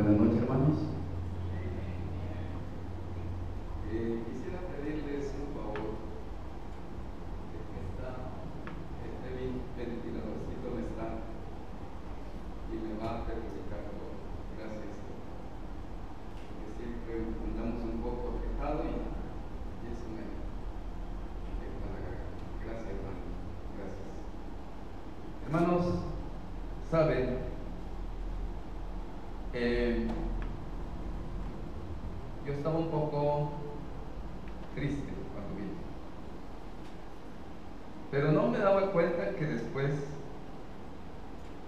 Buenas noches, hermanos. Quisiera pedirles un favor, que este ventiladorcito no está y me va a perjudicar todo. Gracias. Porque siempre andamos un poco afectados y eso me afecta la garganta. Gracias, hermanos. Gracias. Hermanos, saben, yo estaba un poco triste cuando vine, pero no me daba cuenta que después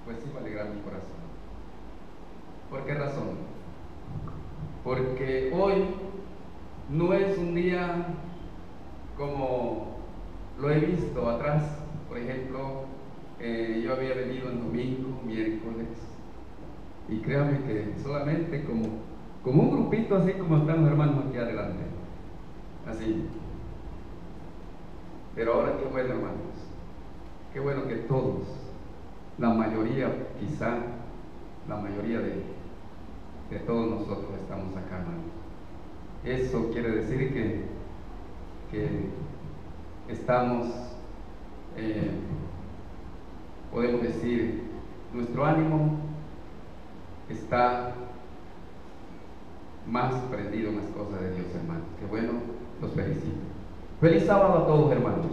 pues iba a alegrar mi corazón. ¿Por qué razón? Porque hoy no es un día como lo he visto atrás. Por ejemplo, yo había venido el domingo, miércoles, y créanme que solamente como un grupito así como están los hermanos aquí adelante, así. Pero ahora qué bueno, hermanos, qué bueno que todos, la mayoría, quizá la mayoría de todos nosotros estamos acá, hermanos. Eso quiere decir que estamos, podemos decir, nuestro ánimo está más prendido en las cosas de Dios, hermanos. Qué bueno, los felicito. Feliz sábado a todos, hermanos.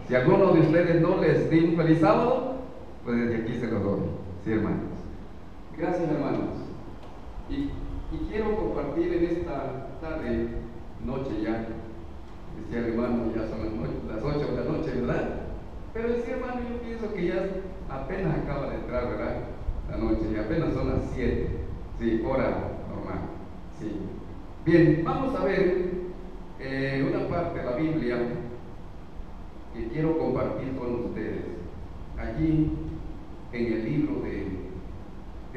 Si a alguno de ustedes no les di un feliz sábado, pues desde aquí se los doy. Sí, hermanos. Gracias, hermanos. Y quiero compartir en esta tarde, noche ya, decía el hermano, ya son las 8 de la noche, ¿verdad? Pero decía, hermano, yo pienso que ya apenas acaba de entrar, ¿verdad? La noche, y apenas son las 7, sí, hora normal, sí. Bien, vamos a ver una parte de la Biblia que quiero compartir con ustedes, allí en el libro de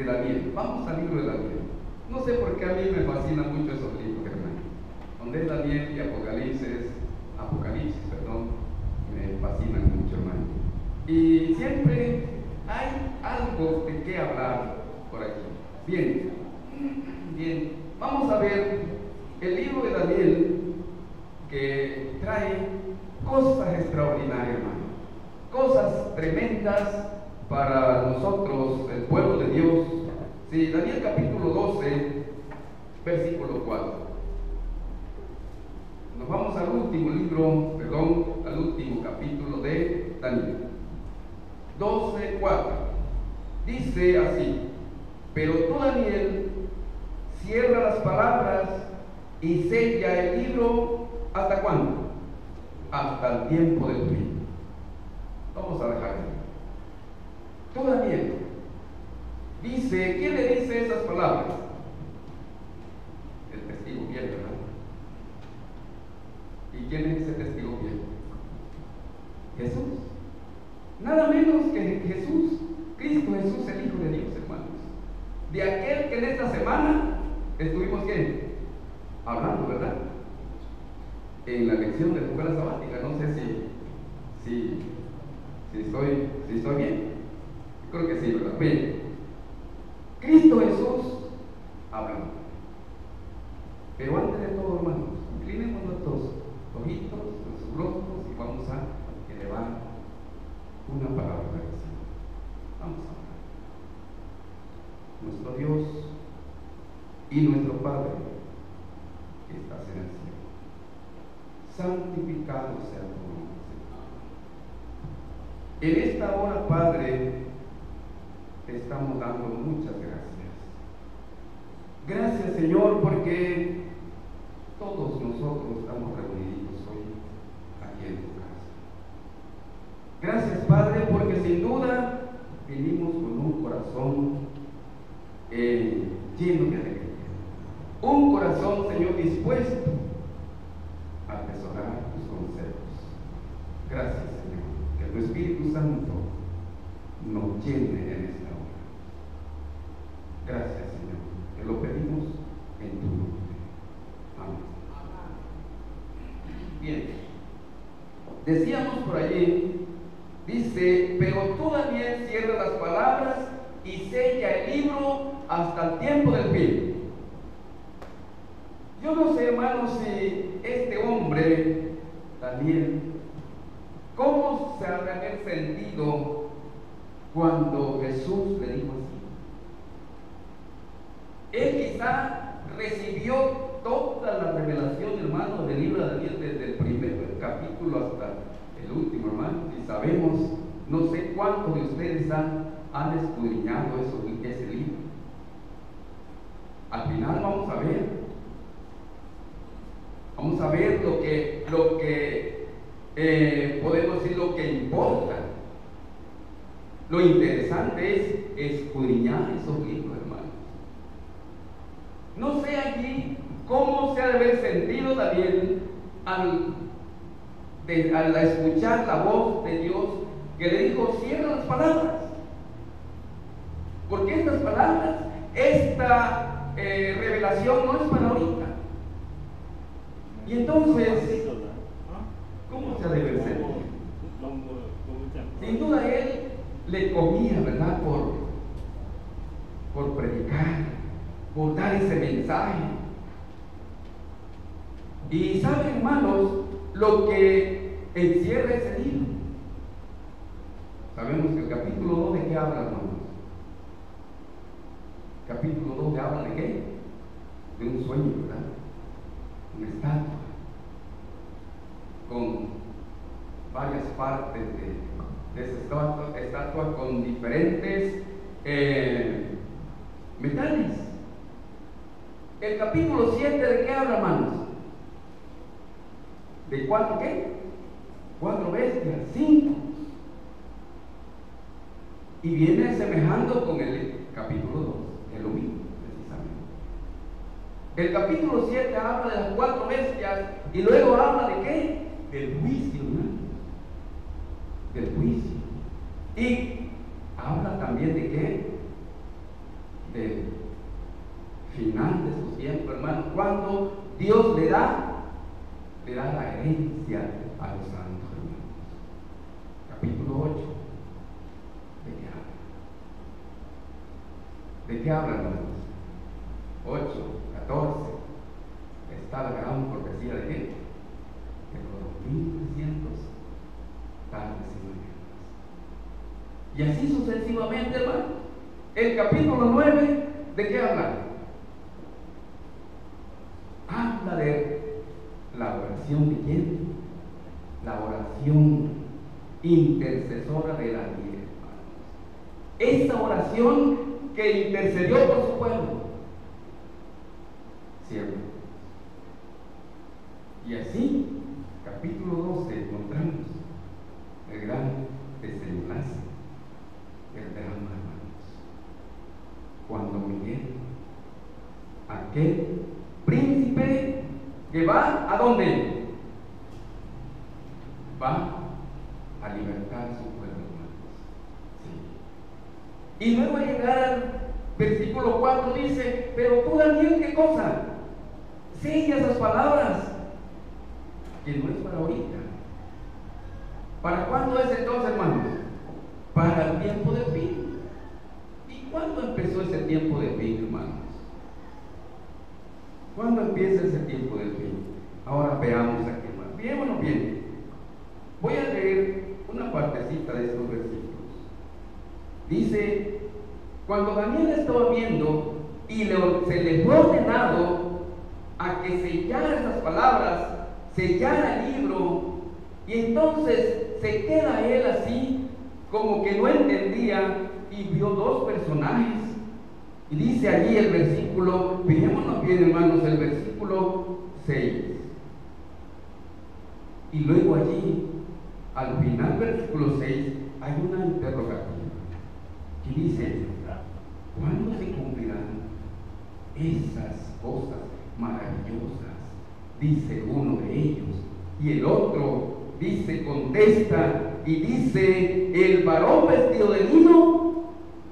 Daniel. Vamos al libro de Daniel. No sé por qué a mí me fascinan mucho esos libros, hermano. Donde es Daniel y Apocalipsis, me fascinan mucho, hermano. Y siempre hay algo de qué hablar por aquí. Bien, vamos a ver el libro de Daniel, que trae cosas extraordinarias, hermano. Cosas tremendas para nosotros, el pueblo de Dios. Sí, Daniel capítulo 12, versículo 4. Nos vamos al último capítulo de Daniel. 12:4. Dice así: pero tú, Daniel, cierra las palabras y sella el libro. ¿Hasta cuándo? Hasta el tiempo del fin. Vamos a dejarlo. Tú, Daniel, dice, ¿quién le dice esas palabras? El testigo fiel, ¿verdad? ¿Y quién es ese testigo fiel? Jesús. Nada menos que Jesús, Cristo Jesús, el Hijo de Dios, hermanos. De aquel que en esta semana estuvimos, ¿qué? Hablando, ¿verdad? En la lección de la escuela sabática. No sé si estoy bien. Creo que sí, ¿verdad? Bien. Cristo Jesús hablando. Pero antes de todo, hermanos, inclinemos nuestros ojitos, nuestros rostros y vamos a elevar una palabra de oración. Vamos a orar. Nuestro Dios y nuestro Padre que estás en el cielo, santificado sea tu nombre, Señor. En esta hora, Padre, te estamos dando muchas gracias. Gracias, Señor, porque todos nosotros estamos reunidos hoy aquí en tu casa. Gracias, Padre, porque sin duda vinimos con un corazón lleno de alegría. Un corazón, Señor, dispuesto a atesorar tus consejos. Gracias, Señor, que tu Espíritu Santo nos llene en esta hora. Gracias, Señor, que lo pedimos en tu nombre. Amén. Bien, decíamos por allí, dice, pero tú, Daniel, cierra las palabras y sella el libro hasta el tiempo del fin. Yo no sé, hermanos, si este hombre, Daniel, cómo se ha de haber sentido cuando Jesús le dijo así. Él quizá recibió toda la revelación, hermano, del libro de Daniel, desde el primer capítulo hasta el último, hermano. Y sabemos, no sé cuántos de ustedes han escudriñado ese libro. Al final vamos a ver lo que podemos decir, lo que importa. Lo interesante es escudriñar esos libros, hermanos. No sé allí cómo se ha de haber sentido Daniel al escuchar la voz de Dios que le dijo: cierra las palabras, porque estas palabras, esta revelación no es para ahorita. Y entonces, ¿cómo se ha de haber sentido? Sin duda él le comía, ¿verdad?, por predicar, por dar ese mensaje. Y saben, hermanos, lo que encierra ese libro. Sabemos que el capítulo 2 de qué habla, hermanos. Capítulo 2 habla de qué? De un sueño, ¿verdad? Una estatua con varias partes de esa estatua con diferentes metales. El capítulo 7 de qué habla, hermanos? ¿De cuatro qué? 4 bestias, 5. Y viene semejando con el capítulo 2, es lo mismo, precisamente. El capítulo 7 habla de las 4 bestias y luego habla de qué? Del juicio, ¿no? Del juicio. Y habla también de qué? Del final de su tiempo, hermano, cuando Dios le da la herencia a los santos, hermanos. Capítulo 8. ¿De qué habla, hermanos? 8, 14. Está la gran profecía de qué? De los 2300 tardes y mañanas. Y así sucesivamente, hermano. El capítulo 9, ¿de qué habla? Habla de la oración de quién? La oración intercesora de Daniel, hermanos. Esa oración que intercedió por su pueblo. Siempre. Y así, capítulo 12, encontramos el gran desenlace del drama, hermanos. Cuando Miguel, aquel príncipe que va ¿a dónde? Va a libertar a su pueblo, hermanos. Sí. Y luego al llegar al versículo 4 dice: pero tú, Daniel, ¿qué cosa? Sella esas palabras, que no es para ahorita. ¿Para cuándo es entonces, hermanos? Para el tiempo del fin. ¿Y cuándo empezó ese tiempo del fin, hermanos? ¿Cuándo empieza ese tiempo del fin? Ahora veamos aquí, hermanos. Veámonos bien. Voy a leer una partecita de estos versículos. Dice: cuando Daniel estaba viendo y se le fue ordenado a que sellara esas palabras, sellara el libro, y entonces se queda él así como que no entendía, y vio 2 personajes. Y dice allí el versículo, fijémonos bien, hermanos, el versículo 6. Y luego allí, al final del versículo 6, hay una interrogativa que dice: ¿cuándo se cumplirán esas cosas maravillosas? Dice uno de ellos, y el otro dice, contesta, y dice: el varón vestido de lino,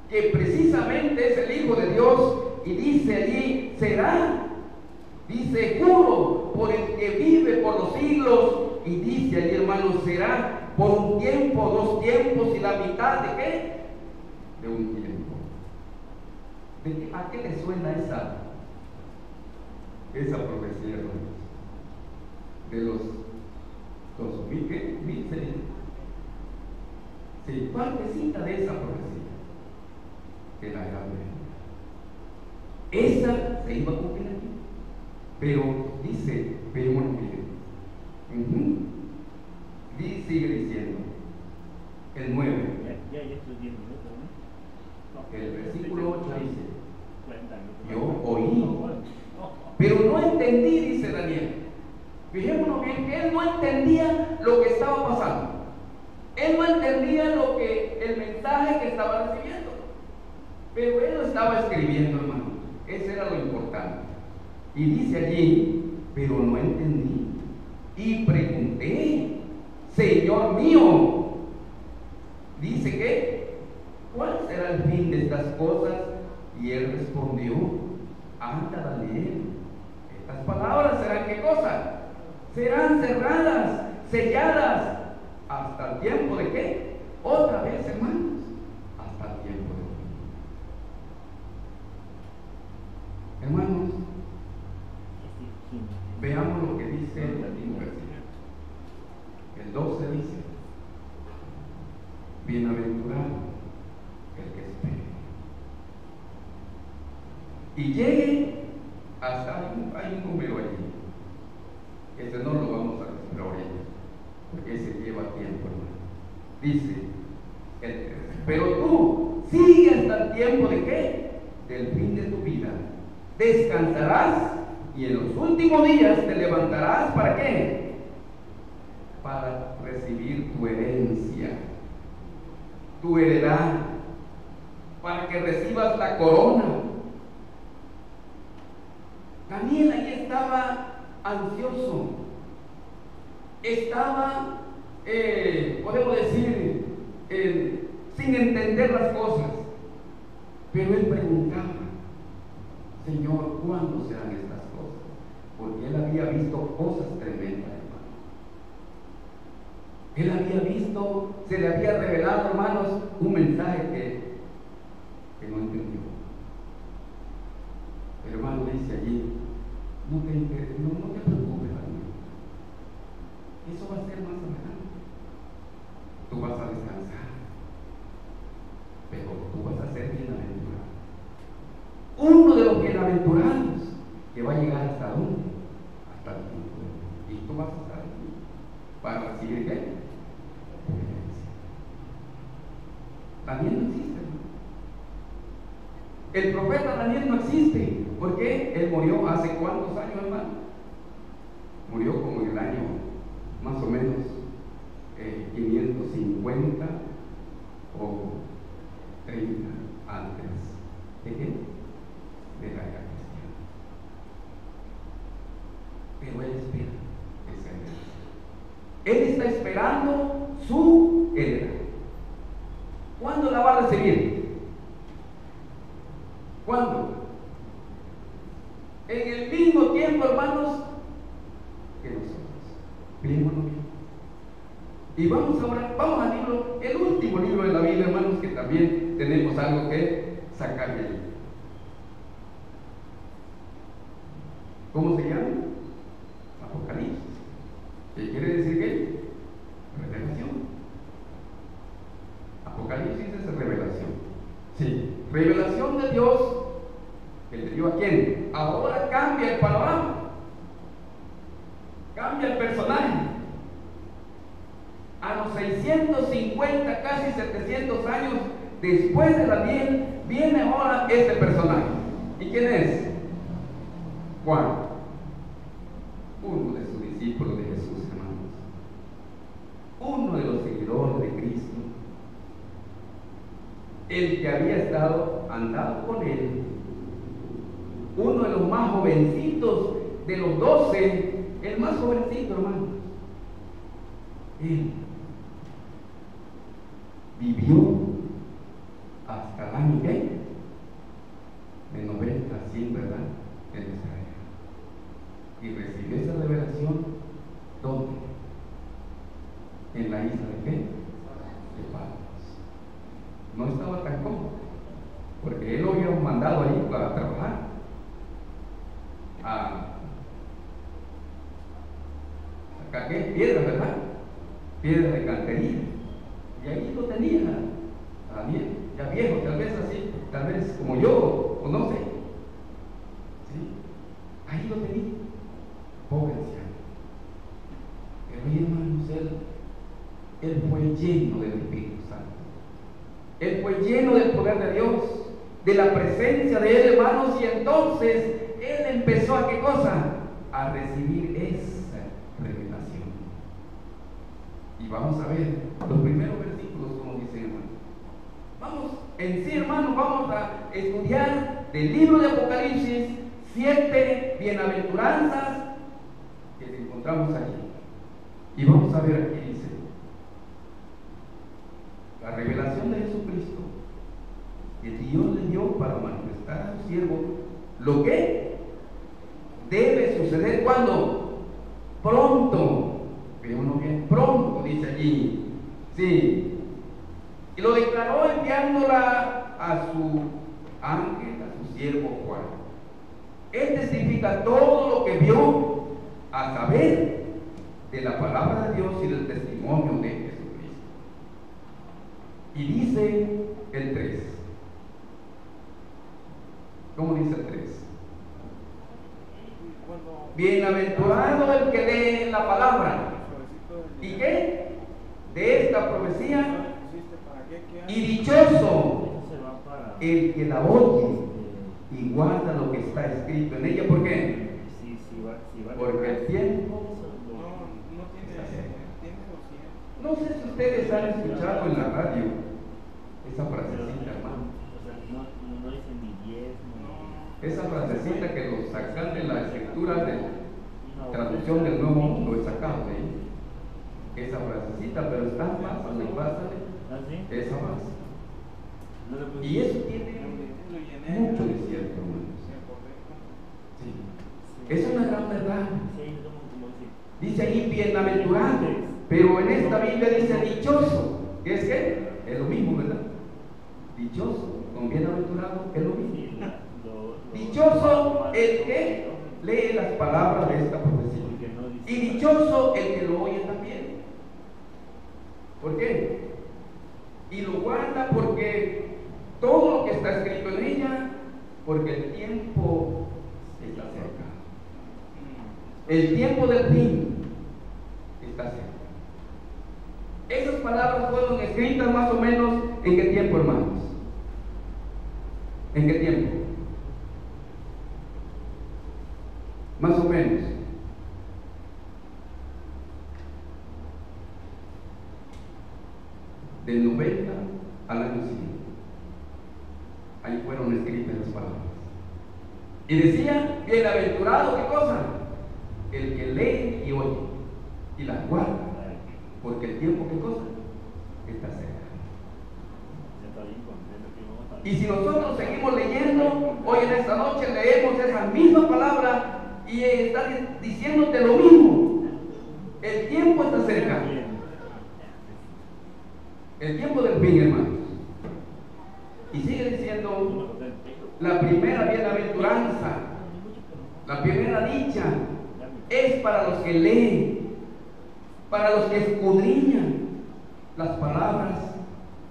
que precisamente es el Hijo de Dios, y dice allí, será, dice, juro por el que vive por los siglos, y dice allí, hermanos, será por un tiempo, 2 tiempos y la mitad de qué? De un tiempo. ¿A qué le suena esa profecía, hermanos? De los 2006. Sí, partecita de esa profecía de la Edad Media. Esa se iba a cumplir aquí. Pero dice, veámoslo bien. Sigue diciendo, el 9. Ya estos 10 minutos, ¿no? El versículo 8 dice, yo oí, pero no entendí, dice Daniel. Fijémonos bien que él no entendía lo que estaba pasando. Él no entendía el mensaje que estaba recibiendo. Pero él lo estaba escribiendo, hermano. Eso era lo importante. Y dice allí, pero no entendí. Y pregunté, Señor mío, dice que, ¿cuál será el fin de estas cosas? Y él respondió, anda, Daniel, estas palabras serán ¿qué cosa? Serán cerradas, selladas, hasta el tiempo de qué? Otra vez, hermanos, hasta el tiempo de hoy. Hermanos, veamos lo que dice el último versículo. El 12 dice, bienaventurado el que espere y llegue hasta, hay un número allí, ese no lo vamos a decir ahorita, porque ese lleva tiempo, hermano. Dice el 13, pero tú sigue hasta el tiempo de qué? Del fin de tu vida, descansarás y en los últimos días te levantarás, ¿para qué? Para recibir tu herencia, tu heredad, para que recibas la corona. Daniel ahí estaba ansioso, estaba, podemos decir, sin entender las cosas, pero él preguntaba, Señor, ¿cuándo serán estas cosas? Porque él había visto cosas tremendas, hermano. Él había visto, se le había revelado, hermanos, un mensaje que no entendió. El hermano dice allí, no te preocupes, Daniel. Eso va a ser más adelante. Tú vas a descansar, pero tú vas a ser bienaventurado. Uno de los bienaventurados que va a llegar hasta dónde? Hasta el tiempo. Y tú vas a estar aquí para recibir qué? Daniel no existe, hermano. El profeta Daniel no existe. ¿Por qué? Él murió hace ¿cuántos años, hermano? Murió como en el año más o menos 550 o 30 antes. ¿De qué? De la era cristiana. Pero él espera esa herencia. Él está esperando su heredad. ¿Cuándo la va a recibir? ¿Cuándo? En el mismo tiempo, hermanos, que nosotros. Mirémonos bien. Y vamos ahora, vamos al libro, el último libro de la Biblia, hermanos, que también tenemos algo que sacar de ahí. ¿Cómo se llama? Apocalipsis. ¿Qué quiere decir qué? Revelación. Apocalipsis es revelación. Sí, revelación de Dios que le dio a quién. Ahora cambia el panorama, cambia el personaje. A los 650, casi 700 años después de Daniel, viene ahora este personaje. ¿Y quién es? Juan, uno de sus discípulos de Jesús, hermanos, uno de los seguidores de Cristo, el que había andado con él, uno de los más jovencitos de los 12, el más jovencito, hermanos. Él vivió hasta el año ¿qué? De 90 a 100, ¿verdad? En Israel. Y recibió esa revelación, ¿dónde? En la isla de qué? De Patmos. No estaba tan cómodo, porque él lo había mandado allí sacar ¿qué? Piedras, ¿verdad? Piedras de cantería. Y ahí lo tenía Daniel, ya viejo, tal vez así, tal vez como yo, o no sé. ¿Sí? Ahí lo tenía, pobre anciano. Pero ahí, hermanos, él fue lleno del Espíritu Santo. Él fue lleno del poder de Dios, de la presencia de Él, hermanos, y entonces Él empezó a ¿qué cosa? A recibir esa revelación. Y vamos a ver los primeros versículos, como dice, hermano. Vamos, en sí, hermano, vamos a estudiar del libro de Apocalipsis 7 bienaventuranzas que encontramos allí. Y vamos a ver aquí, dice, la revelación de Jesucristo que Dios le dio para manifestar a su siervo lo que debe suceder cuando pronto, veámonos bien, pronto, dice allí, sí, y lo declaró enviándola a su ángel, a su siervo Juan. Él testifica todo lo que vio, a saber de la palabra de Dios y del testimonio de Jesucristo. Y dice el 3. ¿Cómo dice el 3? Bienaventurado el que lee la palabra. ¿Y qué? De esta profecía. Y dichoso el que la oye y guarda lo que está escrito en ella. ¿Por qué? Porque el tiempo no sé si ustedes han escuchado en la radio esa frasecita, hermano. Esa frasecita que lo sacan de la escritura de traducción del Nuevo Mundo, es sacado de ahí. Esa frasecita, pero está pásale, esa base. Y eso tiene mucho de cierto, hermanos. Sí. Es una gran verdad. Dice ahí bienaventurado, pero en esta Biblia dice dichoso. ¿Qué es qué? Es lo mismo, ¿verdad? Dichoso con bienaventurado es lo mismo. Dichoso el que lee las palabras de esta profecía. Y dichoso el que lo oye también. ¿Por qué? Y lo guarda porque todo lo que está escrito en ella, porque el tiempo está cerca. El tiempo del fin está cerca. Esas palabras fueron escritas más o menos ¿en qué tiempo, hermanos? ¿En qué tiempo? Más o menos. Del 90 al año siguiente. Ahí fueron escritas las palabras. Y decía, bienaventurado, ¿qué cosa? El que lee y oye y las guarda, porque el tiempo, ¿qué cosa? Está cerca. Y si nosotros seguimos leyendo, hoy en esta noche leemos esa misma palabra y está diciéndote lo mismo. El tiempo está cerca. El tiempo del fin, hermanos. Y sigue diciendo, la primera bienaventuranza, la primera dicha, es para los que leen, para los que escudriñan las palabras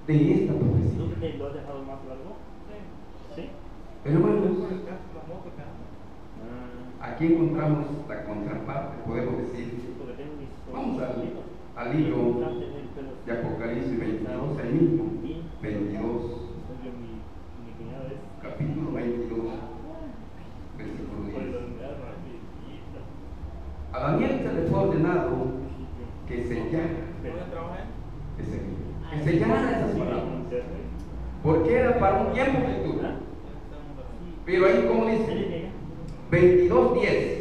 de esta profecía. ¿Lo has dejado más largo? Sí. Pero hermanos, aquí encontramos la contraparte, podemos decir. Vamos al libro de Apocalipsis 22, ahí mismo, 22, capítulo 22, versículo 10. A Daniel se le fue ordenado que sellara ese libro, que sellara esas palabras, porque era para un tiempo futuro. Pero ahí, como dice, 22:10.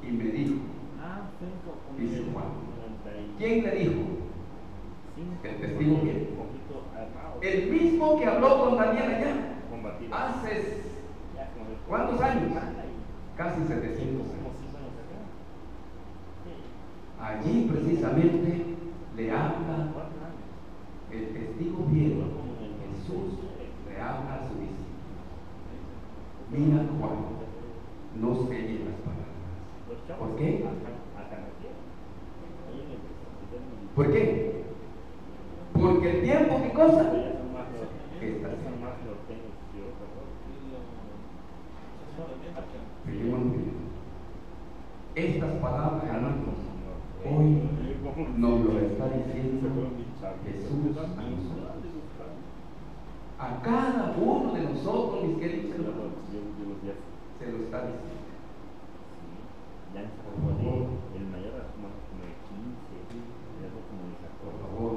Y me dijo, dice Juan, ¿quién le dijo? El testigo bien. El mismo que habló con Daniel allá hace ¿cuántos años? Casi 700 años. Allí precisamente le habla el testigo bien. Jesús le habla a su discípulo. Mira Juan, no selle las palabras. ¿Por qué? ¿Por qué? Porque el tiempo, ¿qué cosa? Está estas palabras, hermanos, hoy nos lo está diciendo Jesús a nosotros. A cada uno de nosotros, mis queridos hermanos, se lo está diciendo. El mayor era como de 15, luego como de 14. Por favor,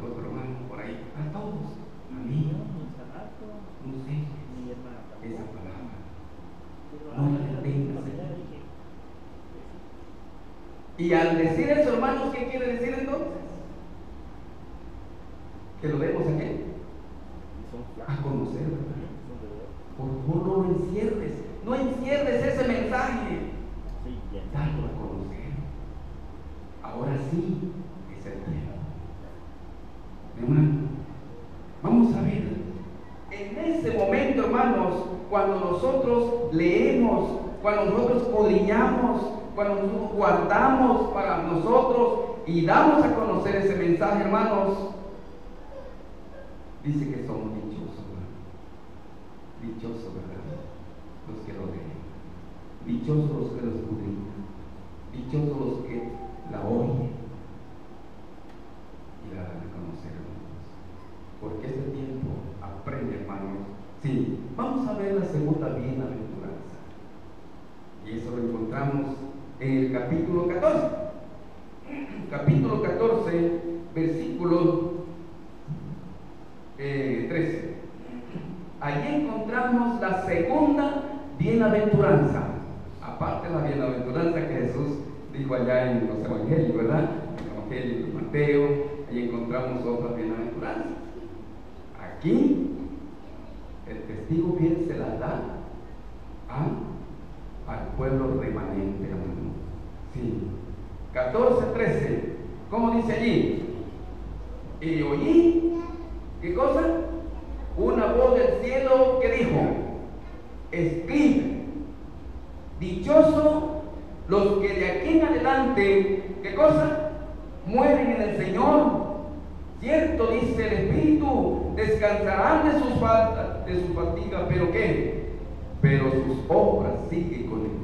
otro hermano por ahí, a todos, a mí, no sé, esa palabra, no la detengas. Y al decir eso, hermanos, ¿qué quiere decir entonces? Que lo demos a qué? A conocer, ¿verdad? Por favor, no lo encierres, no encierres ese mensaje, dalo a conocer. Ahora sí es el tiempo. Hermano, vamos a ver, en ese momento, hermanos, cuando nosotros leemos, cuando nosotros escudriñamos, cuando nosotros guardamos para nosotros y damos a conocer ese mensaje, hermanos, dice que somos dichosos, hermano. Dichosos, ¿verdad? Los que lo leen, dichosos los que lo escudriñan, dichosos los que la oyen y la dan a conocer, hermanos. Porque este tiempo aprende, hermanos. Sí, vamos a ver la segunda bienaventuranza. Y eso lo encontramos en el capítulo 14. Capítulo 14, versículo 13. Allí encontramos la segunda bienaventuranza. Aparte de la bienaventuranza que Jesús dijo allá en los evangelios, ¿verdad? En el evangelio de Mateo, ahí encontramos otras bienaventuranzas. Aquí, el testigo fiel se la da al pueblo remanente, hermano. Sí. 14:13. ¿Cómo dice allí? Y oí, ¿qué cosa? Una voz del cielo que dijo: escribe, dichoso los que de aquí en adelante, ¿qué cosa? Mueren en el Señor. Cierto, dice el Espíritu, descansarán de sus fatigas, pero ¿qué? Pero sus obras siguen con ellos.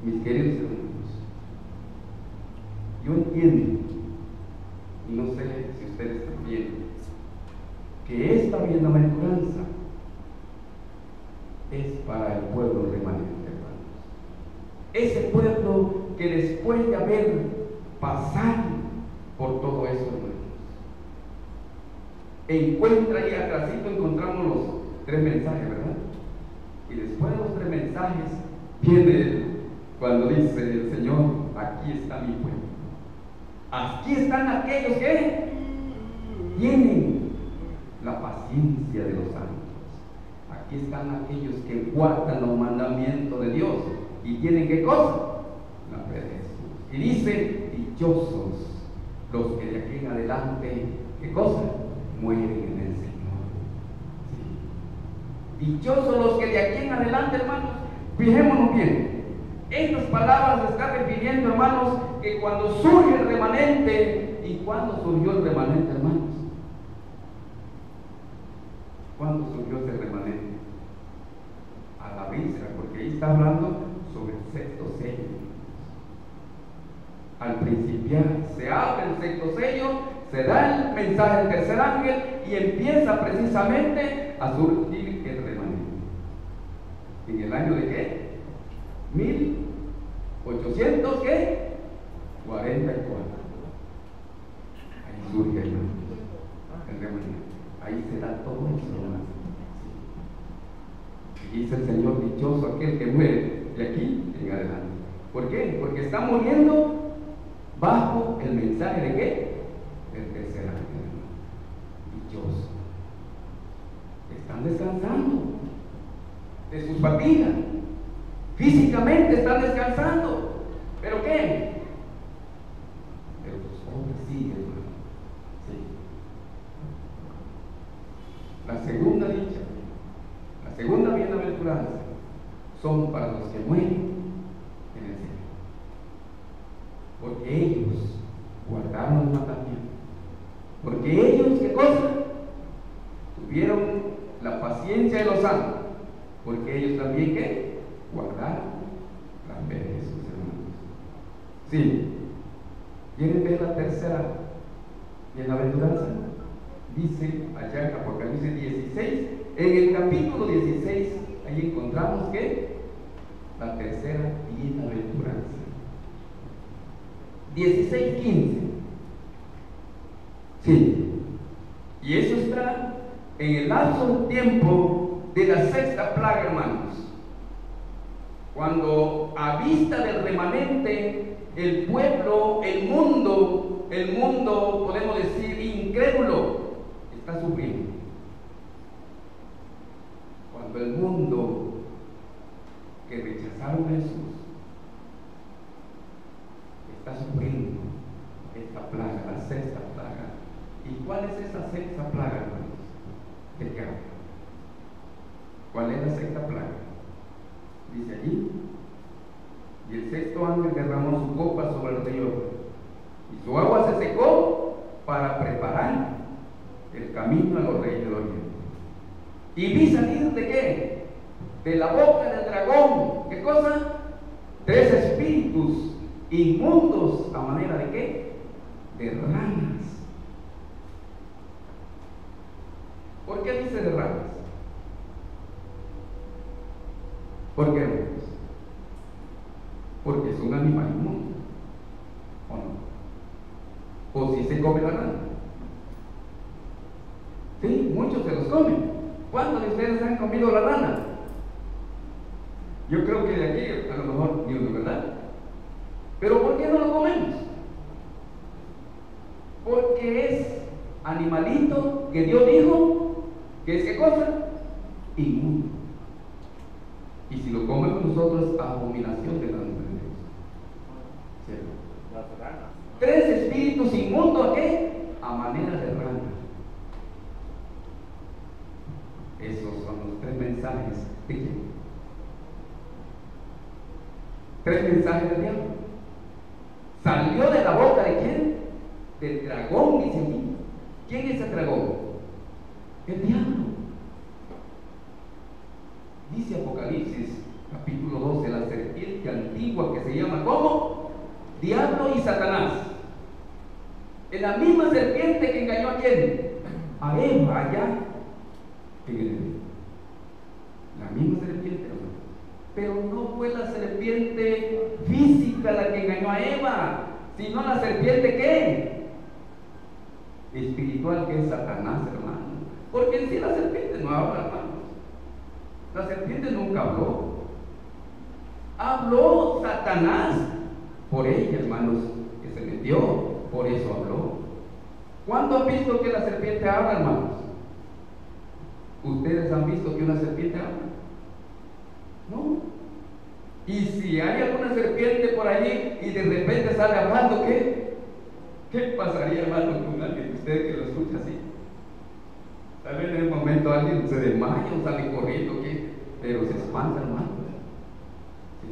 Mis queridos hermanos, yo entiendo, y no sé si ustedes también, que esta bienaventuranza es para el pueblo remanente, hermanos. Ese pueblo que después de haber pasado por todo eso, hermanos, encuentra ahí atrásito, encontramos los 3 mensajes, ¿verdad? Y después de los 3 mensajes viene cuando dice el Señor: aquí está mi pueblo. Aquí están aquellos que tienen la paciencia de los santos. Aquí están aquellos que guardan los mandamientos de Dios y tienen ¿qué cosa? La fe de Jesús. Y dice: dichosos los que de aquí en adelante, ¿qué cosa? Mueren en el Señor. Sí. Dichosos los que de aquí en adelante, hermanos, fijémonos bien. Estas palabras se están refiriendo, hermanos, que cuando surge el remanente. ¿Y cuándo surgió el remanente, hermanos? ¿Cuándo surgió ese remanente? A la víspera, porque ahí está hablando sobre el sexto sello. Al principiar, se abre el sexto sello, se da el mensaje del tercer ángel y empieza precisamente a surgir el remanente. ¿En el año de qué? 1844. Ahí surge el remanente. Ahí se da todo eso, hermano. Y dice el Señor: dichoso aquel que muere de aquí en adelante. ¿Por qué? Porque está muriendo bajo el mensaje de qué? El tercer ángel. Dichoso. Están descansando de sus fatigas. Físicamente están descansando. ¿Pero qué? Pero sus obras siguen, hermano. Sí. La segunda dicha, la segunda bienaventuranza, son para los que mueren en el cielo. Porque ellos guardaron el mandamiento. Porque ellos, ¿qué cosa? Tuvieron la paciencia de los santos. Porque ellos también, ¿qué? Guardaron la fe de Jesús, hermanos. Sí. ¿Quieren ver la tercera bienaventuranza? Dice allá en Apocalipsis 16, en el capítulo 16, ahí encontramos que la tercera bienaventuranza. 16:15. Sí. Y eso está en el lapso de tiempo de la sexta plaga, hermanos. Cuando a vista del remanente, el pueblo, el mundo, podemos decir, incrédulo, está sufriendo. Cuando el mundo que rechazaron a Jesús está sufriendo esta plaga, la sexta plaga. ¿Y cuál es esa sexta plaga, hermanos? ¿De qué habla? ¿Cuál es la sexta plaga? Dice allí: y el sexto ángel derramó su copa sobre el río, y su agua se secó para preparar el camino a los reyes del oriente. Y vi salir ¿de qué? De la boca del dragón, ¿qué cosa? 3 espíritus inmundos, a manera de ¿qué? De ranas. ¿Por qué dice de ranas? ¿Por qué, hermanos? Porque es un animal inmundo, ¿o no? ¿O si se come la rana? Sí, muchos se los comen. ¿Cuántos de ustedes han comido la rana? Yo creo que de aquí a lo mejor ni uno, ¿verdad? ¿Pero por qué no lo comemos? Porque es animalito que Dios dijo que es ¿qué cosa? Inmundo. Y si lo comemos nosotros, abominación delante de Dios. ¿Cierto? Las ranas. 3 espíritus inmundos, ¿a qué? A manera de rana. Esos son los 3 mensajes de quién. 3 mensajes del diablo. Salió de la boca de quién? Del dragón, dice aquí. ¿Quién es el dragón? El diablo. Dice Apocalipsis capítulo 12, la serpiente antigua que se llama ¿cómo? Diablo y Satanás. Es la misma serpiente que engañó a quién? A Eva allá en el Edén. La misma serpiente, hermano. Pero no fue la serpiente física la que engañó a Eva, sino la serpiente ¿qué? Espiritual, que es Satanás, hermano. Porque en sí la serpiente no habla, hermanos. La serpiente nunca habló. Habló Satanás por ella, hermanos, que se metió, por eso habló. ¿Cuándo han visto que la serpiente habla, hermanos? ¿Ustedes han visto que una serpiente habla? No. Y si hay alguna serpiente por allí y de repente sale hablando, ¿qué pasaría, hermano, con alguien de ustedes que lo escucha así? Tal vez en el momento alguien se desmaya o sale corriendo, pero se espanta, hermano. ¿Sí?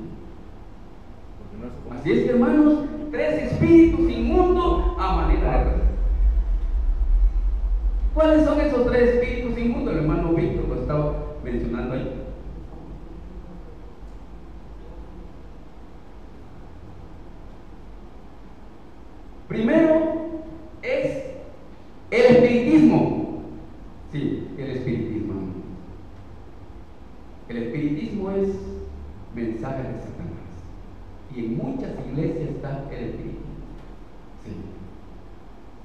Así es que, hermanos, 3 espíritus inmundos a manera de rana. ¿Cuáles son esos 3 espíritus inmundos? El hermano Víctor lo estaba mencionando ahí. Primero es el espiritismo. Sí, el espiritismo. El espiritismo es mensaje de Satanás. Y en muchas iglesias está el espiritismo. Sí.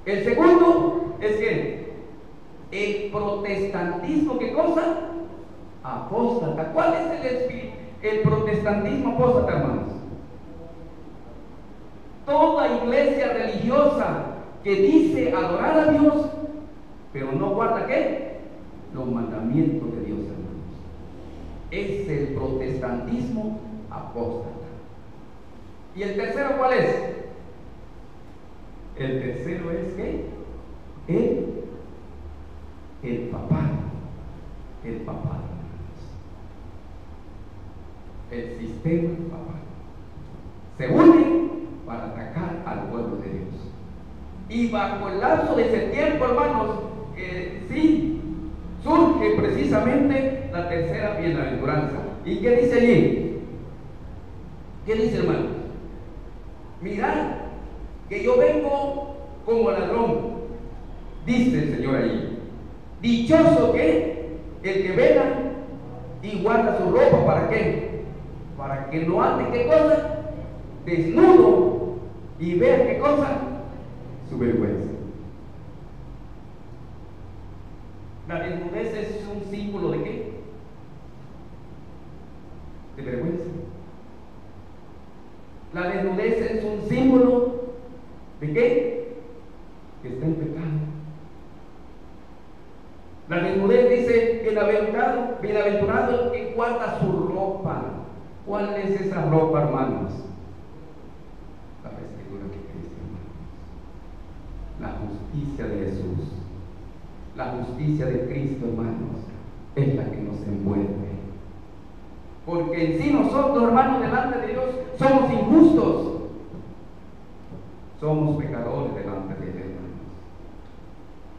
El segundo es que el protestantismo, ¿qué cosa? Apóstata. ¿Cuál es el protestantismo apóstata, hermanos? Toda iglesia religiosa que dice adorar a Dios, pero no guarda ¿qué? Los mandamientos de Dios, hermanos. Es el protestantismo apóstata. ¿Y el tercero cuál es? El tercero es ¿qué? El papado. papal. El sistema papal se une para atacar al pueblo de Dios. Y bajo el lapso de ese tiempo, hermanos, sí, surge precisamente la tercera bienaventuranza. ¿Y qué dice allí? ¿Qué dice, hermanos? Mirad que yo vengo como ladrón, dice el Señor allí. Dichoso que el que vela y guarda su ropa, ¿para qué? Para que no ande, ¿qué cosa? Desnudo y vea, ¿qué cosa? Su vergüenza. La desnudez es un símbolo ¿de qué? De vergüenza. La desnudez es un símbolo ¿de qué? Que está en pecado. La desnudez dice: bienaventurado el que guarda su ropa. ¿Cuál es esa ropa, hermanos? La vestidura de Cristo, hermanos. La justicia de Jesús. La justicia de Cristo, hermanos, es la que nos envuelve. Porque en sí nosotros, hermanos, delante de Dios somos injustos. Somos pecadores delante de Él, hermanos.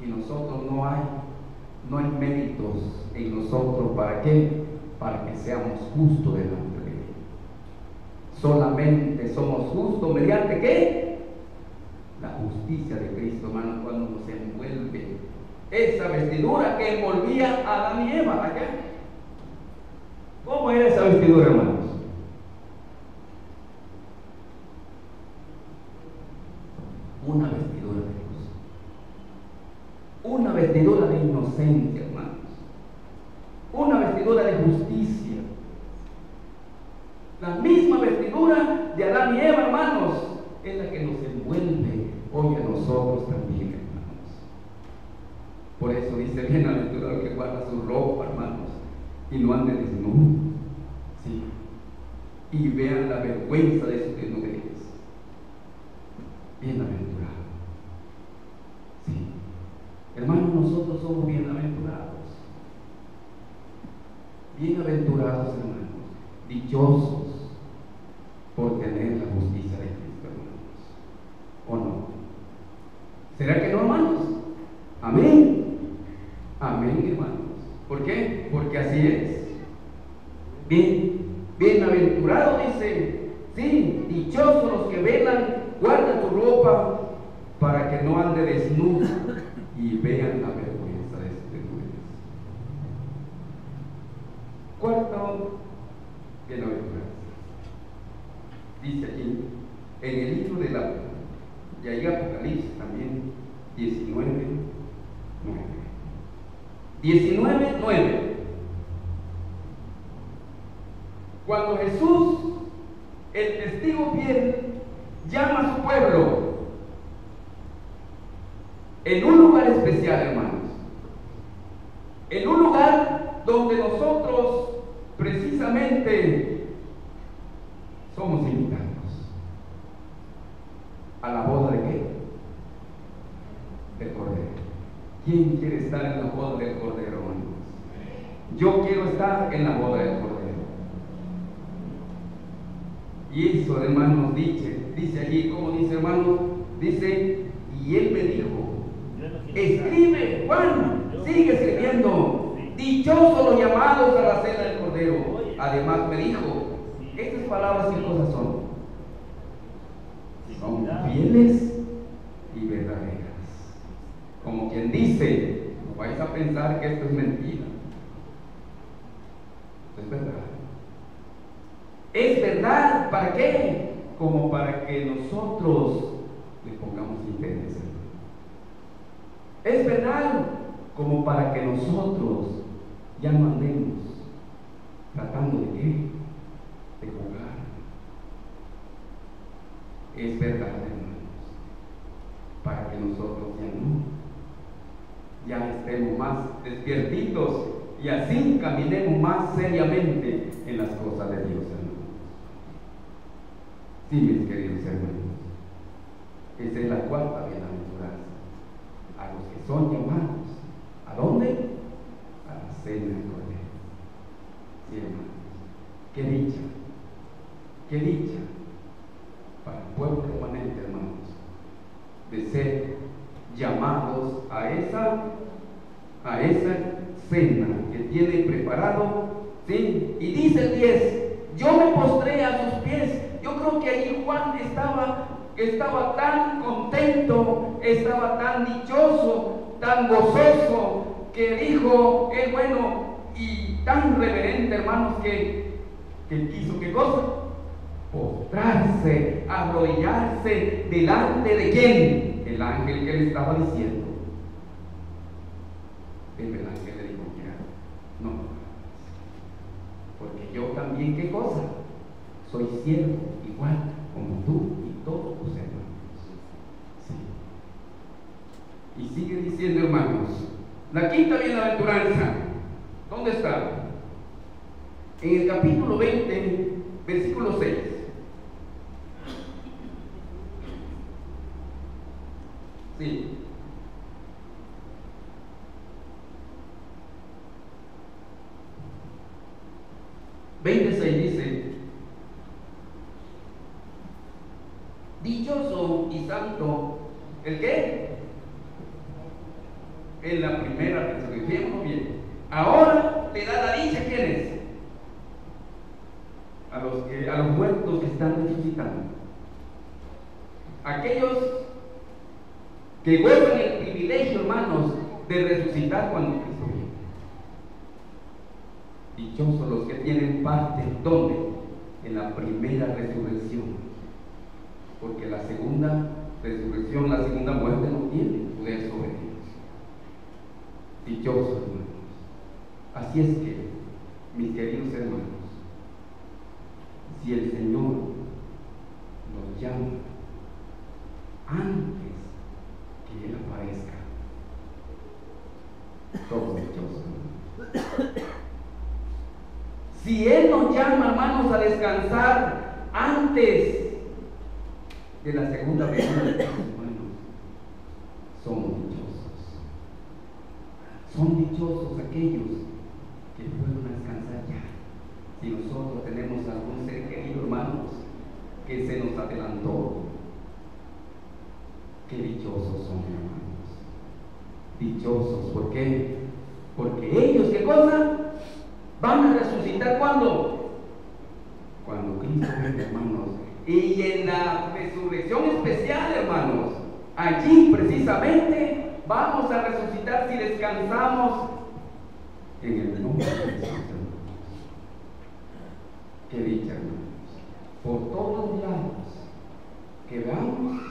Y nosotros no hay méritos en nosotros. ¿Para qué? Para que seamos justos delante de Él. Solamente somos justos mediante ¿qué? La justicia de Cristo, hermanos, cuando nos envuelve. Esa vestidura que envolvía a Adán y Eva allá. ¿Cómo era esa vestidura, hermanos? Una vestidura de luz. Una vestidura de inocencia, hermanos. Una vestidura de justicia. La misma vestidura de Adán y Eva, hermanos, es la que nos envuelve hoy a nosotros también, hermanos. Por eso dice: bienaventurado el que guarda su ropa, hermanos, y no ande desnudo. Sí. Y vean la vergüenza de sus desnudez. Bienaventurado. Sí. Hermanos, nosotros somos bienaventurados. Bienaventurados, hermanos. Dichosos por tener la justicia de Cristo, hermanos. ¿O no? ¿Será que no, hermanos? Amén. Amén, hermanos. ¿Por qué? Porque así es. Bienaventurado dice, sí, dichosos los que velan, guardan tu ropa para que no ande desnudo y vean la vergüenza de sus desnudez. Cuarto, bienaventurado. Dice aquí, en el libro de la, y ahí Apocalipsis también, 19:9. Cuando Jesús, el testigo fiel, llama a su pueblo en un lugar especial, hermanos, en un lugar donde nosotros precisamente somos invitados a la boda de ¿qué? Del Cordero. ¿Quién quiere estar en la boda del Cordero, hermanos? Yo quiero estar en la boda del Cordero. Y eso, hermanos, dice allí, ¿cómo dice, hermanos? Dice: y él me dijo, escribe, Juan, sigue escribiendo, dichosos los llamados a la cena del Cordero. Además me dijo, estas palabras y cosas son fieles y verdaderas. Como quien dice, no vais a pensar que esto es mentira. Esto es verdad. Es verdad, ¿para qué? Como para que nosotros le pongamos interés. Es verdad, como para que nosotros ya no andemos tratando de qué, de jugar. Es verdad, hermanos, para que nosotros ya estemos más despiertitos y así caminemos más seriamente en las cosas de Dios, hermanos. Sí, mis queridos hermanos, esa es la cuarta bienaventuranza. A los que son llamados, ¿a dónde? A la cena del Cordero. qué dicha para el pueblo remanente, hermanos, de ser llamados a esa cena que tiene preparado, ¿sí? Y dice el 10, yo me postré a sus pies. Yo creo que allí Juan estaba tan contento, estaba tan dichoso, tan gozoso, que dijo, bueno, y tan reverente, hermanos, que quiso, ¿qué cosa? Postrarse, arrodillarse delante de quién? El ángel que le estaba diciendo. El ángel le dijo, mira, no, porque yo también, ¿qué cosa? Soy siervo igual como tú y todos tus hermanos. Sí. Y sigue diciendo, hermanos, la quinta bienaventuranza, ¿dónde está? En el capítulo 20, versículo 6. Sí. Dice, dichoso y santo, ¿el qué? En la primera resurrección, bien. Ahora le da la dicha, ¿quién es? A los muertos que están resucitando. Aquellos que gozan el privilegio, hermanos, de resucitar cuando Cristo viene. Dichosos los que tienen parte, ¿dónde? En la primera resurrección. Porque la segunda resurrección, la segunda muerte no tiene poder sobre ellos. Dichosos, hermanos. Así es que, mis queridos hermanos, si el Señor nos llama antes que Él aparezca, todos dichosos. Si Él nos llama, hermanos, a descansar antes de la segunda venida de Cristo, hermanos, somos dichosos. Son dichosos aquellos que pueden descansar ya. Si nosotros tenemos algún ser querido, hermanos, que se nos adelantó, qué dichosos son, hermanos. Dichosos, ¿por qué? Porque ellos, ¿qué cosa? Van a resucitar, ¿cuándo? Cuando Cristo venga, hermanos. Y en la resurrección especial, hermanos, allí precisamente vamos a resucitar si descansamos en el nombre de Jesús, hermanos. Qué dicha, hermanos. Por todos lados que veamos,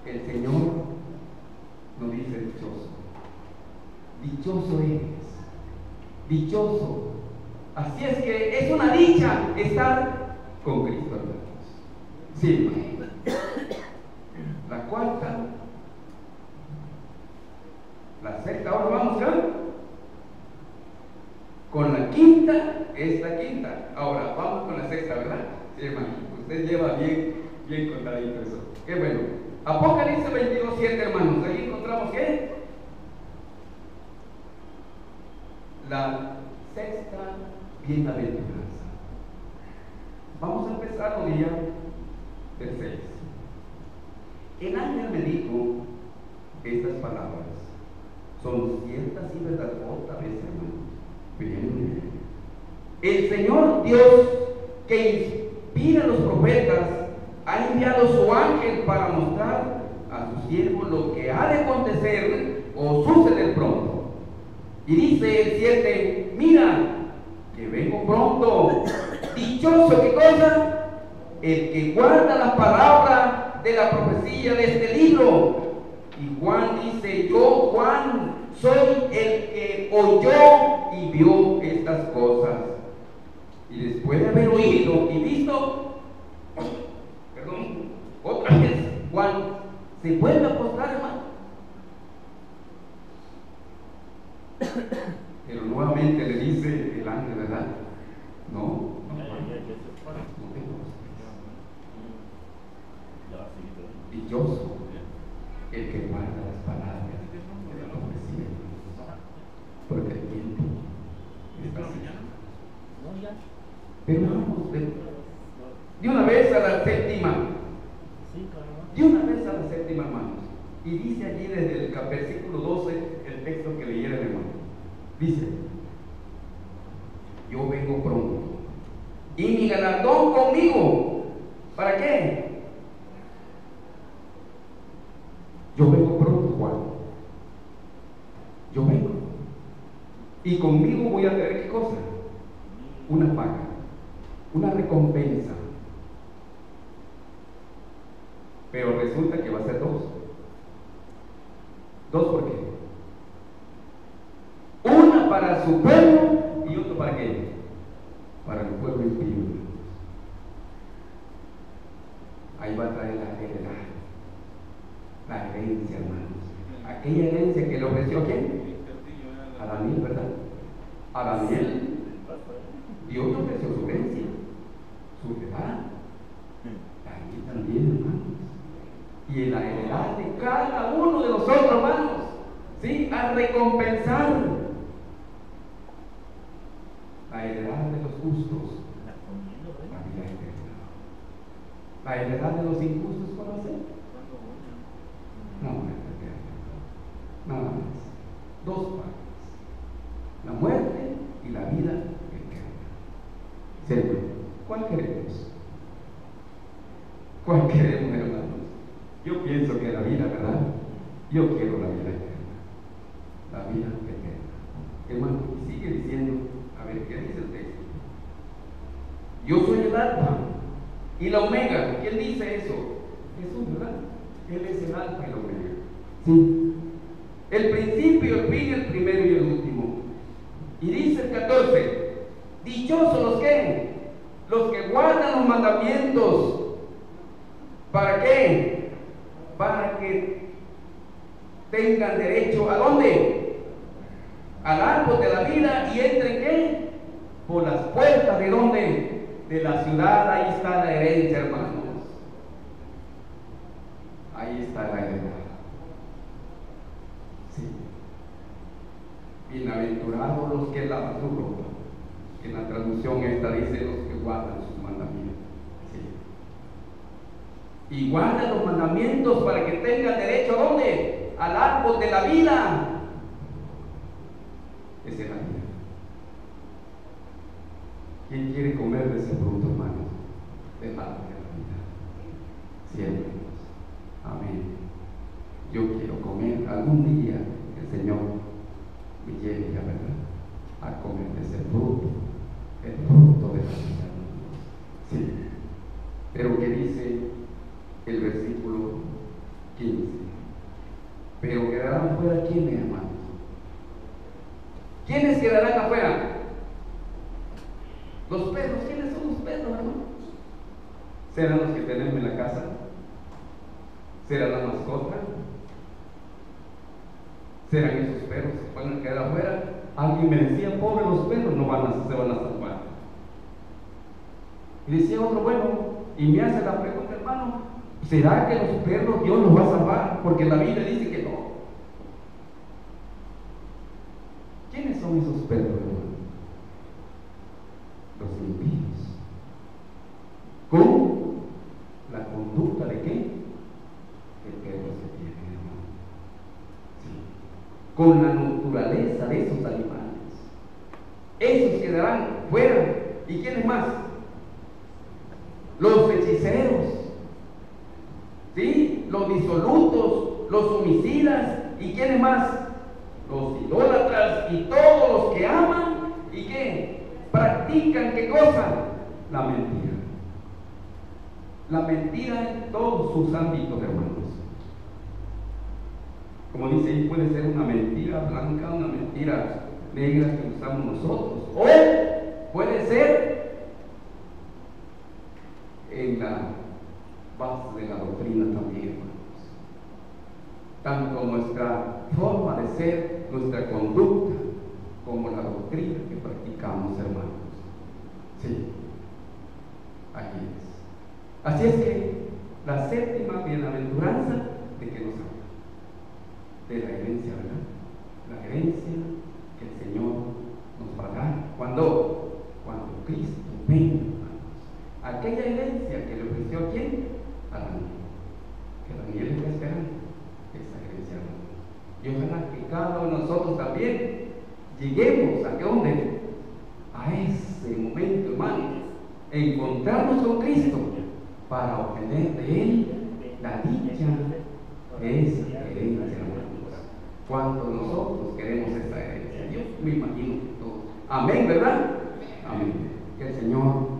el Señor nos dice dichoso. Dichoso eres. Dichoso. Así es que es una dicha estar con Cristo, hermanos. Sí, hermanos. La cuarta, la sexta, ahora vamos con la quinta, es la quinta. Ahora vamos con la sexta, ¿verdad? Sí, hermano. Usted lleva bien contadito eso. Qué bueno. Apocalipsis 22:7, hermanos. Ahí encontramos ¿qué? La sexta bienaventuranza. Vamos a empezar el día del 6. El ángel me dijo estas palabras. Son ciertas y verdaderas, otra vez, hermanos. Bien. El Señor Dios, que inspira a los profetas, ha enviado su ángel para mostrar a su siervo lo que ha de acontecer o suceder pronto. Y dice el 7, mira, que vengo pronto. Dichoso, ¿qué cosa? El que guarda las palabras de la profecía de este libro. Y Juan dice, yo, Juan, soy el que oyó y vio estas cosas. Y después de haber oído y visto, otra vez Juan se vuelve a postrar, hermano. Pero nuevamente le dice el ángel, ¿verdad? No dichoso el que guarda las palabras de la profecía, porque el tiempo está cerca. Pero vamos, de una vez a la séptima. De una vez a la séptima, hermanos. Y dice allí desde el versículo 12, el texto que leyera el hermano. Dice: yo vengo pronto, y mi galardón conmigo. ¿Para qué? Yo vengo pronto, Juan. Yo vengo. Y conmigo voy a tener, ¿qué cosa? Una paga, una recompensa. Pero resulta que va a ser dos. ¿Dos por qué? Una para su pueblo y otro para qué? Para el pueblo impío. Ahí va a traer la heredad, la herencia, hermanos. Aquella herencia que le ofreció ¿a quién? A Daniel, ¿verdad? A Daniel. Dios le ofreció su herencia, su heredad. Daniel también, hermanos. Y en la heredad de cada uno de nosotros, hermanos, ¿sí? A recompensar la heredad de los justos, la vida eterna. La heredad de los injustos, ¿cuál va a ser? No, nada más. Dos partes: la muerte y la vida eterna. Señor, ¿cuál queremos? ¿Cuál queremos, hermanos? Yo pienso que la vida, ¿verdad? Yo quiero la vida eterna. La vida eterna. Hermano, y sigue diciendo, a ver, ¿qué dice el texto? Yo soy el alfa y la omega. ¿Quién dice eso? Jesús, ¿verdad? Él es el alfa y la omega. Sí. El principio, el fin, el primero y el último. Y dice el 14: dichosos los que guardan los mandamientos. ¿Para qué? Para que tengan derecho ¿a dónde? Al árbol de la vida y entren ¿qué? Por las puertas de ¿dónde? De la ciudad. Ahí está la herencia, hermanos. Ahí está la herencia. Sí. Bienaventurados los que lavan su ropa. En la traducción esta dice los que guardan sus mandamientos. Sí. Y guardan los mandamientos para que tengan derecho ¿a dónde? Al árbol de la vida. Esa es la vida. ¿Quién quiere comer de ese fruto, hermanos? Del árbol de la vida. Siempre. Amén. Yo quiero comer algún día, el Señor me lleve, ya verdad, a comer de ese fruto, el fruto de la vida. Sí. Pero ¿qué dice el versículo 15? Pero quedarán fuera ¿quiénes, hermanos? ¿Quiénes quedarán afuera? Los perros. ¿Quiénes son los perros, hermanos? ¿Serán los que tenemos en la casa? ¿Será la mascota? ¿Serán esos perros que van a quedar afuera? Alguien me decía, pobre los perros, no se van a salvar. Y decía otro, bueno, y me hace la pregunta, hermano, ¿será que los perros Dios los va a salvar? Porque la Biblia dice que no. ¿Quiénes son esos perros, hermano? Los impíos. ¿Con la conducta de qué? El perro se tiene, hermano. Sí. Con la naturaleza de esos animales. Esos quedarán fuera. ¿Y quiénes más? Los hechiceros, ¿sí? Los disolutos, los homicidas. ¿Y quiénes más? Los idólatras y todos los que aman y que practican ¿qué cosa? La mentira. La mentira en todos sus ámbitos, hermanos. Como dice ahí, puede ser una mentira blanca, una mentira negra que usamos nosotros, o puede ser en la base de la doctrina también, hermanos. Tanto nuestra forma de ser, nuestra conducta, como la doctrina que practicamos, hermanos. Sí, aquí es. Así es que la séptima bienaventuranza, ¿de qué nos habla? De la herencia, ¿verdad? La herencia que el Señor nos va a dar. ¿Cuándo? Cuando Cristo venga nosotros también lleguemos a dónde, a ese momento, hermanos, encontrarnos con Cristo para obtener de Él la dicha de esa herencia, hermanos. Cuando nosotros queremos esa herencia, yo me imagino que todos. Amén, ¿verdad? Amén. Que el Señor